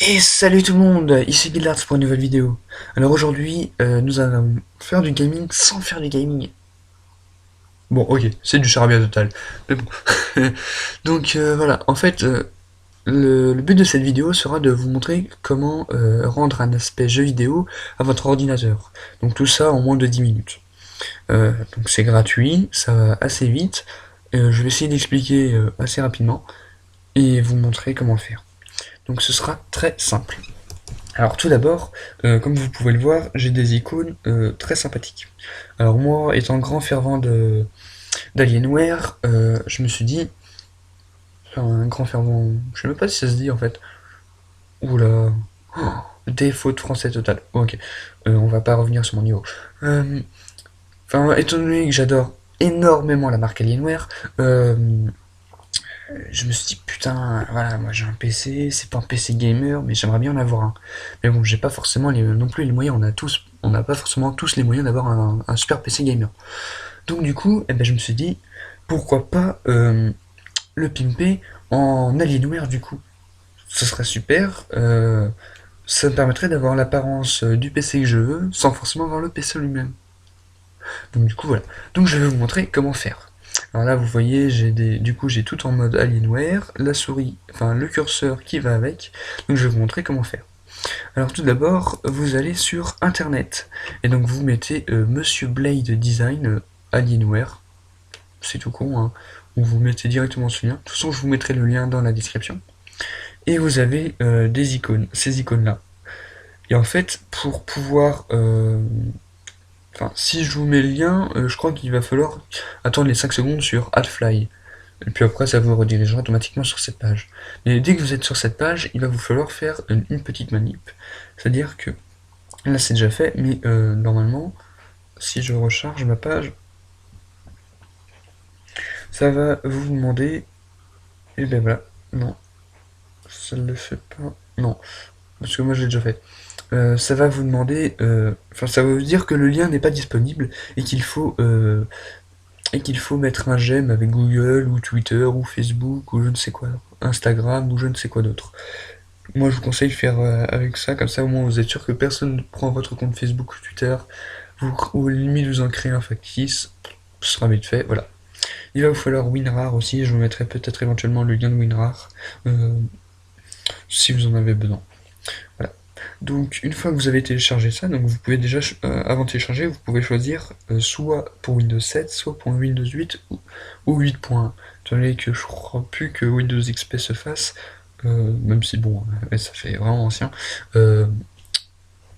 Et salut tout le monde, ici Guillards pour une nouvelle vidéo. Alors aujourd'hui, nous allons faire du gaming sans faire du gaming. Bon, ok, c'est du charabia total. Mais bon. Donc voilà, en fait, le but de cette vidéo sera de vous montrer comment rendre un aspect jeu vidéo à votre ordinateur. Donc tout ça en moins de 10 minutes. Donc c'est gratuit, ça va assez vite. Je vais essayer d'expliquer assez rapidement et vous montrer comment le faire. Donc ce sera très simple. Alors tout d'abord, comme vous pouvez le voir, j'ai des icônes très sympathiques. Alors moi, étant grand fervent d'Alienware, je me suis dit, enfin un grand fervent, je sais même pas si ça se dit en fait. Oula, oh, défaut de français total. Ok, on va pas revenir sur mon niveau. Euh, Enfin, étant donné que j'adore énormément la marque Alienware, je me suis dit putain, voilà, moi j'ai un PC, c'est pas un PC gamer, mais j'aimerais bien en avoir un. Mais bon, j'ai pas forcément non plus les moyens, on n'a pas forcément tous les moyens d'avoir un super PC gamer. Donc du coup, eh ben, je me suis dit, pourquoi pas le pimper en Alienware du coup. Ce serait super, ça me permettrait d'avoir l'apparence du PC que je veux, sans forcément avoir le PC lui-même. Donc du coup voilà. Donc je vais vous montrer comment faire. Alors là vous voyez du coup j'ai tout en mode Alienware, la souris, enfin le curseur qui va avec. Donc je vais vous montrer comment faire. Alors tout d'abord vous allez sur internet et donc vous mettez Monsieur Blade Design Alienware. C'est tout con hein. Ou vous mettez directement ce lien. De toute façon je vous mettrai le lien dans la description. Et vous avez des icônes, ces icônes là. Et en fait pour pouvoir enfin, si je vous mets le lien, je crois qu'il va falloir attendre les 5 secondes sur AdFly. Et puis après, ça vous redirigera automatiquement sur cette page. Mais dès que vous êtes sur cette page, il va vous falloir faire une petite manip. C'est-à-dire que, là c'est déjà fait, mais normalement, si je recharge ma page, ça va vous demander... Et ben voilà, non, ça ne le fait pas. Non, parce que moi je l'ai déjà fait. Ça va vous demander... Enfin, ça va vous dire que le lien n'est pas disponible et qu'il faut mettre un j'aime avec Google ou Twitter ou Facebook ou je ne sais quoi, Instagram ou je ne sais quoi d'autre. Moi je vous conseille de faire avec ça, comme ça au moins vous êtes sûr que personne ne prend votre compte Facebook ou Twitter, ou limite vous en créez un factice, ce sera vite fait, voilà. Il va vous falloir WinRAR aussi, je vous mettrai peut-être éventuellement le lien de WinRAR, euh, si vous en avez besoin. Voilà. Donc une fois que vous avez téléchargé ça, donc vous pouvez déjà, avant de télécharger, vous pouvez choisir soit pour Windows 7, soit pour Windows 8 ou 8.1. Étant donné que je crois plus que Windows XP se fasse, même si bon, ça fait vraiment ancien. Euh,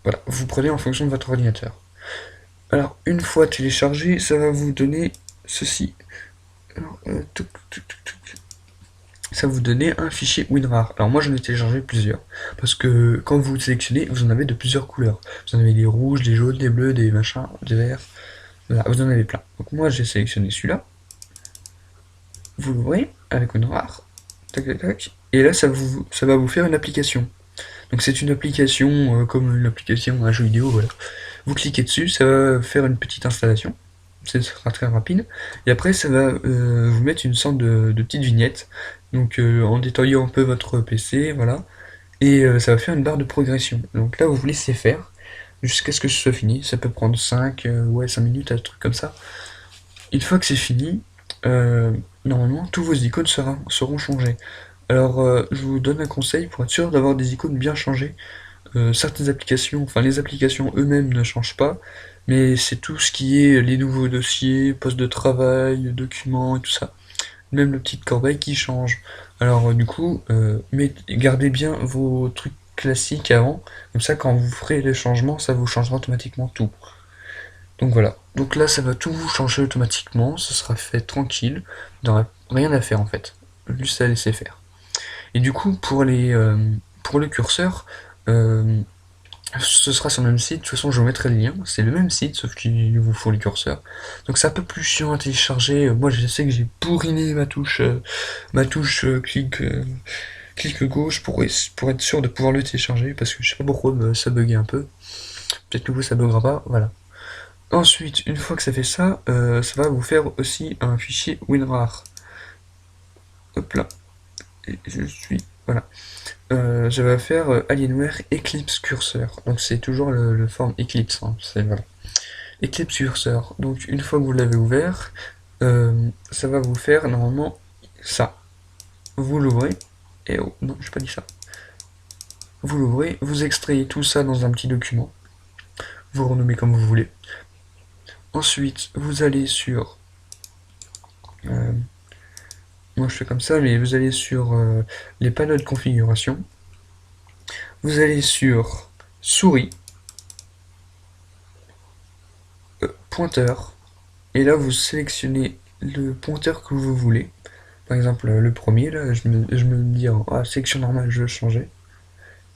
voilà, vous prenez en fonction de votre ordinateur. Alors une fois téléchargé, ça va vous donner ceci. Alors, ça va vous donner un fichier WinRAR. Alors moi j'en ai téléchargé plusieurs, parce que quand vous sélectionnez, vous en avez de plusieurs couleurs. Vous en avez des rouges, des jaunes, des bleus, des machins, des verts, voilà, vous en avez plein. Donc moi j'ai sélectionné celui-là, vous l'ouvrez avec WinRAR, tac tac tac, et là ça va vous faire une application. Donc c'est une application comme une application, un jeu vidéo, voilà. Vous cliquez dessus, ça va faire une petite installation, ce sera très rapide, et après ça va vous mettre une sorte de petite vignette, donc en détaillant un peu votre PC, voilà, et ça va faire une barre de progression. Donc là vous vous laissez faire, jusqu'à ce que ce soit fini, ça peut prendre 5 ouais, 5 minutes, un truc comme ça. Une fois que c'est fini, euh, normalement tous vos icônes seront changées. Alors je vous donne un conseil pour être sûr d'avoir des icônes bien changées. Certaines applications, enfin les applications eux-mêmes ne changent pas, mais c'est tout ce qui est les nouveaux dossiers, postes de travail, documents et tout ça. Même la petite corbeille qui change. Alors du coup, mais gardez bien vos trucs classiques avant, comme ça quand vous ferez les changements, ça vous changera automatiquement tout. Donc voilà. Donc là, ça va tout vous changer automatiquement, ça sera fait tranquille, vous n'aurez rien à faire en fait, juste à laisser faire. Et du coup, pour le curseur, euh, ce sera sur le même site, de toute façon je vous mettrai le lien, c'est le même site sauf qu'il vous faut le curseur. Donc c'est un peu plus chiant à télécharger, moi je sais que j'ai bourriné ma touche clic gauche pour être sûr de pouvoir le télécharger, parce que je sais pas pourquoi ça buguait un peu, peut-être que vous ça buguera pas, voilà. Ensuite, une fois que ça fait ça, ça va vous faire aussi un fichier WinRAR. Hop là, et je suis Voilà. Je vais faire Alienware Eclipse Cursor. Donc c'est toujours le forme Eclipse, hein. C'est voilà. Eclipse Cursor. Donc une fois que vous l'avez ouvert, ça va vous faire normalement ça. Vous l'ouvrez, et oh non, j'ai pas dit ça. Vous l'ouvrez, vous extrayez tout ça dans un petit document. Vous renommez comme vous voulez. Ensuite, vous allez sur moi je fais comme ça, mais vous allez sur les panneaux de configuration. Vous allez sur souris, pointeur, et là vous sélectionnez le pointeur que vous voulez. Par exemple le premier, là je me dis ah, sélection normale, je veux changer.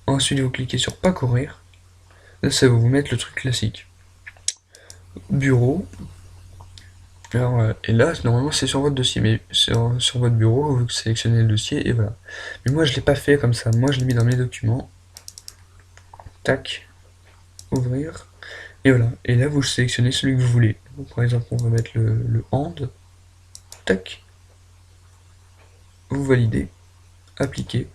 Ensuite vous cliquez sur pas courir. Là ça va vous mettre le truc classique. Bureau. Alors, et là normalement c'est sur votre dossier, mais sur votre bureau vous sélectionnez le dossier et voilà. Mais moi je l'ai pas fait comme ça, moi je l'ai mis dans mes documents. Tac, ouvrir. Et voilà. Et là, vous sélectionnez celui que vous voulez. Donc, par exemple, on va mettre le hand. Tac. Vous validez. Appliquer.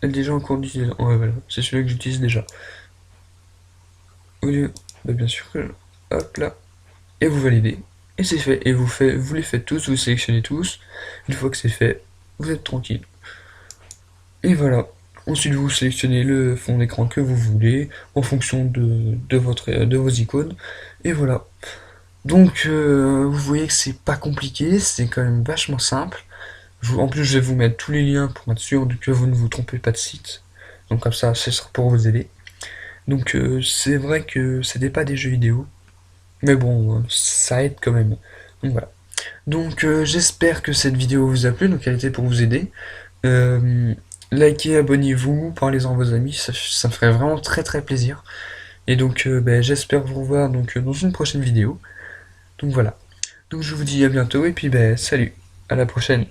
Déjà en cours d'utilisation. Ouais, voilà. C'est celui que j'utilise déjà. Bah, bien sûr que. Hop là. Et vous validez. Et c'est fait. Et vous les faites tous. Vous sélectionnez tous. Une fois que c'est fait, vous êtes tranquille. Et voilà. Ensuite, vous sélectionnez le fond d'écran que vous voulez en fonction de vos icônes. Et voilà. Donc, vous voyez que c'est pas compliqué, c'est quand même vachement simple. En plus, je vais vous mettre tous les liens pour être sûr que vous ne vous trompez pas de site. Donc comme ça, ce sera pour vous aider. Donc c'est vrai que c'était pas des jeux vidéo, mais bon, ça aide quand même. Donc voilà. Donc j'espère que cette vidéo vous a plu, donc elle était pour vous aider. Euh, Likez, abonnez-vous, parlez-en à vos amis, ça me ferait vraiment très très plaisir. Et donc ben, j'espère vous revoir donc, dans une prochaine vidéo. Donc voilà. Donc je vous dis à bientôt et puis ben salut, à la prochaine.